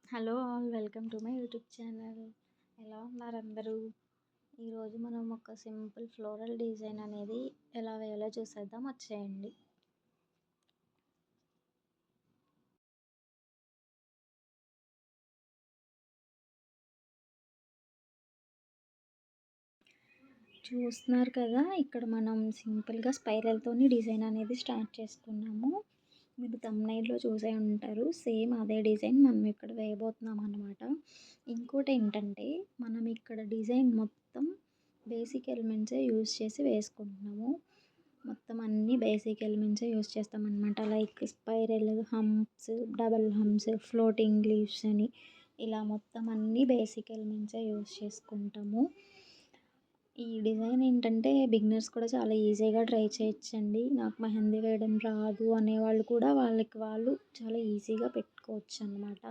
Hello all welcome to my YouTube channel. ఎలా ఉన్నారు అందరూ? ఈరోజు మనం ఒక సింపుల్ ఫ్లోరల్ డిజైన్ అనేది ఎలా వేయాలో చూసేద్దాం, వచ్చేయండి. చూస్తున్నారు కదా, ఇక్కడ మనం సింపుల్గా స్పైరల్తోని డిజైన్ అనేది స్టార్ట్ చేసుకున్నాము. మీరు థంబ్‌నెయిల్‌లో చూసే ఉంటారు. సేమ్ అదే డిజైన్ మనం ఇక్కడ వేయబోతున్నాం అనమాట. ఇంకోటి ఏంటంటే, మనం ఇక్కడ డిజైన్ మొత్తం బేసిక్ ఎలిమెంట్సే యూజ్ చేసి వేసుకుంటున్నాము. మొత్తం అన్నీ బేసిక్ ఎలిమెంట్సే యూజ్ చేస్తామన్నమాట. Like spiral, humps, double humps, floating leaves అని ఇలా మొత్తం అన్నీ బేసిక్ ఎలిమెంట్సే యూజ్ చేసుకుంటాము. ఈ డిజైన్ ఏంటంటే బిగినర్స్ కూడా చాలా ఈజీగా ట్రై చేయొచ్చండి. నాకు మెహందీ వేయడం రాదు అనేవాళ్ళు కూడా వాళ్ళకి వాళ్ళు చాలా ఈజీగా పెట్టుకోవచ్చు అనమాట.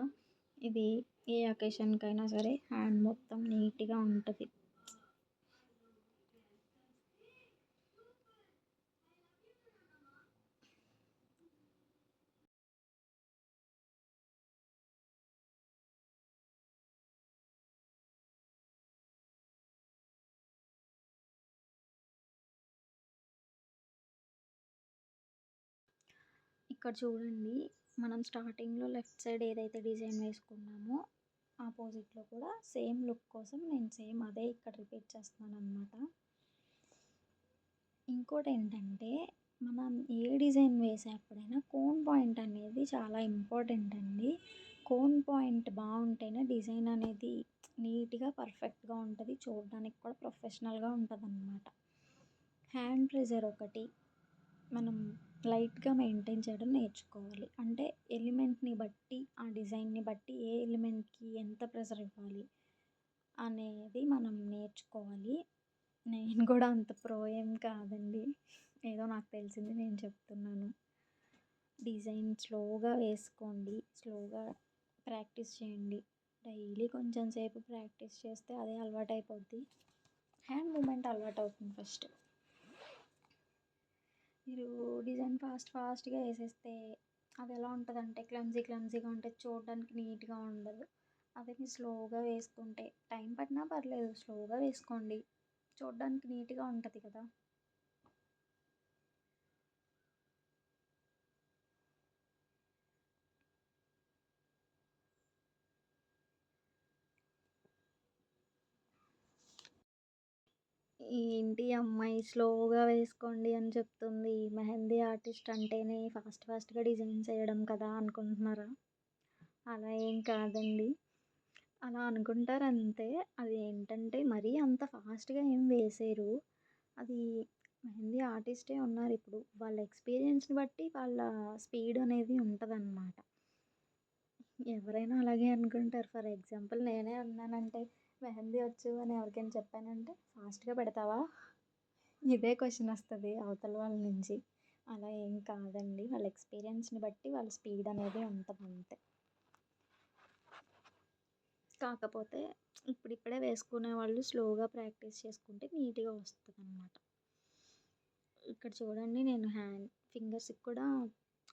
ఇది ఏ అకేషన్‌కైనా సరే హ్యాండ్ మొత్తం నీట్‌గా ఉంటది. ఇక్కడ చూడండి, మనం స్టార్టింగ్‌లో లెఫ్ట్ సైడ్ ఏదైతే డిజైన్ వేసుకున్నామో ఆపోజిట్‌లో కూడా సేమ్ లుక్ కోసం నేను సేమ్ అదే ఇక్కడ రిపీట్ చేస్తున్నాననమాట. ఇంకోటేంటంటే, మనం ఏ డిజైన్ వేసేప్పుడైనా కోన్ పాయింట్ అనేది చాలా ఇంపార్టెంట్ అండి. కోన్ పాయింట్ బావుంటేనే డిజైన్ అనేది నీట్‌గా, పర్ఫెక్ట్‌గా ఉంటది. చూడడానికి కూడా ప్రొఫెషనల్‌గా ఉంటదనమాట. హ్యాండ్ ప్రెజర్ ఒకటి మనం లైట్‌గా మెయింటైన్ చేయడం నేర్చుకోవాలి. అంటే ఎలిమెంట్‌ని బట్టి, ఆ డిజైన్‌ని బట్టి ఏ ఎలిమెంట్‌కి ఎంత ప్రెజర్ ఇవ్వాలి అనేది మనం నేర్చుకోవాలి. నేను కూడా అంత ప్రో ఏం కాదండి. ఏదో నాకు తెలిసింది నేను చెప్తున్నాను. డిజైన్ స్లోగా వేసుకోండి. స్లోగా ప్రాక్టీస్ చేయండి. డైలీ కొంచెం సేపు ప్రాక్టీస్ చేస్తే అదే అలవాటైపోద్ది. హ్యాండ్ మూవ్‌మెంట్ అలవాటవుతుంది ఫస్ట్. మీరు డిజైన్ ఫాస్ట్‌గా ఏసేస్తే అదెలా ఉంటదంటే క్లమ్జీగా ఉంటది. చూడడానికి నీట్‌గా ఉండదు. అదే మీరు స్లోగా వేసుకుంటే టైం పట్టినా పర్లేదు, స్లోగా వేసుకోండి. చూడడానికి నీట్‌గా ఉంటది కదా! ఏంటి ఈ అమ్మాయి స్లోగా వేసుకోండి అని చెప్తుంది. మెహందీ ఆర్టిస్ట్ అంటేనే ఫాస్ట్‌గా డిజైన్స్ ఎయడం కదా అనుకుంటున్నారా? అలా ఏం కాదండి. అలా అనుకుంటారంతే. అది ఏంటంటే మరీ అంత ఫాస్ట్‌గా ఏం వేసేయరు. అది మెహందీ ఆర్టిస్టే ఉన్నారిప్పుడు. వాళ్ళ ఎక్స్‌పీరియన్స్‌ని బట్టి వాళ్ళ స్పీడ్ అనేది ఉంటదనమాట. ఎవరైనా అలాగే అనుకుంటారు. ఫర్ ఎగ్జాంపుల్ నేనే అన్నానంటే మెహందీ వచ్చు అని ఎవరికైనా చెప్పానంటే ఫాస్ట్‌గా పెడతావా? ఇదే క్వెషన్ వస్తది అవతల వాళ్ళ నుంచి. అలా ఏం కాదండి. వాళ్ళ ఎక్స్‌పీరియన్స్‌ని బట్టి వాళ్ళ స్పీడ్ అనేది ఉంటదంతే. కాకపోతే ఇప్పుడిప్పుడే వేసుకునే వాళ్ళు స్లోగా ప్రాక్టీస్ చేసుకుంటే నీట్‌గా వస్తదనమాట. ఇక్కడ చూడండి, నేను ఫింగర్స్‌కి కూడా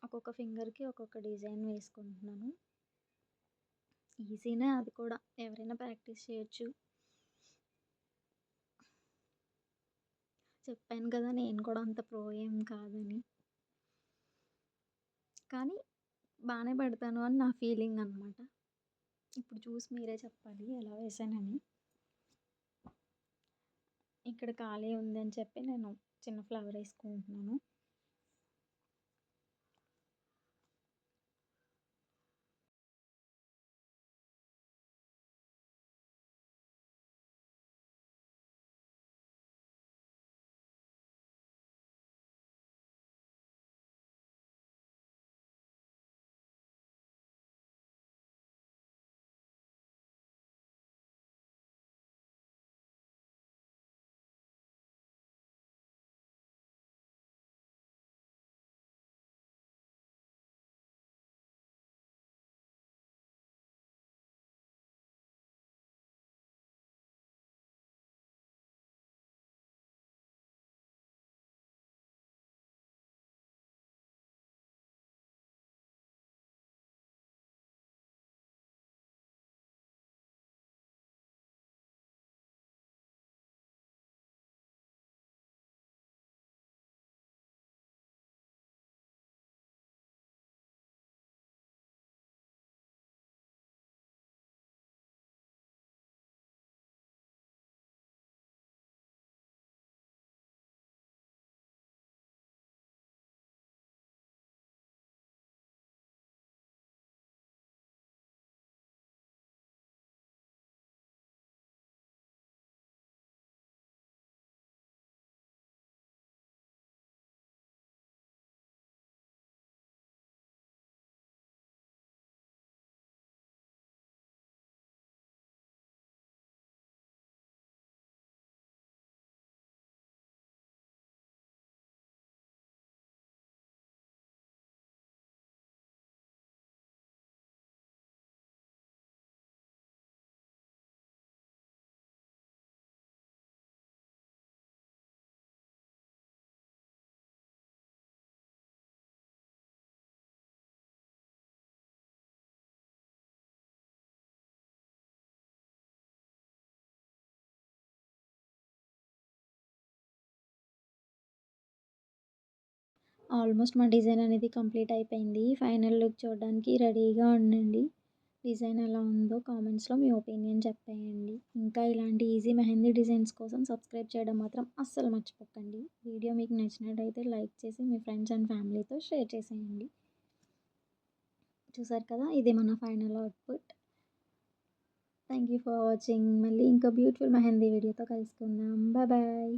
ఒక్కొక్క ఫింగర్‌కి ఒక్కొక్క డిజైన్ వేసుకుంటున్నాను. ఈజీనే అది కూడా. ఎవరైనా ప్రాక్టీస్ చేయొచ్చు. చెప్పాను కదా, నేను కూడా అంత ప్రో ఏం కాదని. కానీ బానే పెడతాను అని నా ఫీలింగ్ అనమాట. ఇప్పుడు చూసి మీరే చెప్పాలి ఎలా వేశానని. ఇక్కడ ఖాళీ ఉందని చెప్పి నేను చిన్న ఫ్లవర్ ఏసుకుంటున్నాను. ఆల్మోస్ట్ మా డిజైన్ అనేది కంప్లీట్ అయిపోయింది. ఫైనల్ లుక్ చూడడానికి రెడీగా ఉండండి. డిజైన్ ఎలా ఉందో కామెంట్స్‌లో మీ ఒపీనియన్ చెప్పేయండి. ఇంకా ఇలాంటి ఈజీ మెహందీ డిజైన్స్ కోసం సబ్స్క్రైబ్ చేయడం మాత్రం అస్సలు మర్చిపోకండి. వీడియో మీకు నచ్చినట్టయితే లైక్ చేసి మీ ఫ్రెండ్స్ అండ్ ఫ్యామిలీతో షేర్ చేసేయండి. చూసారు కదా! ఇది మన final output. Thank you for watching. మళ్ళీ ఇంకో బ్యూటిఫుల్ మెహందీ వీడియోతో కలుసుకుందాం. బాయ్.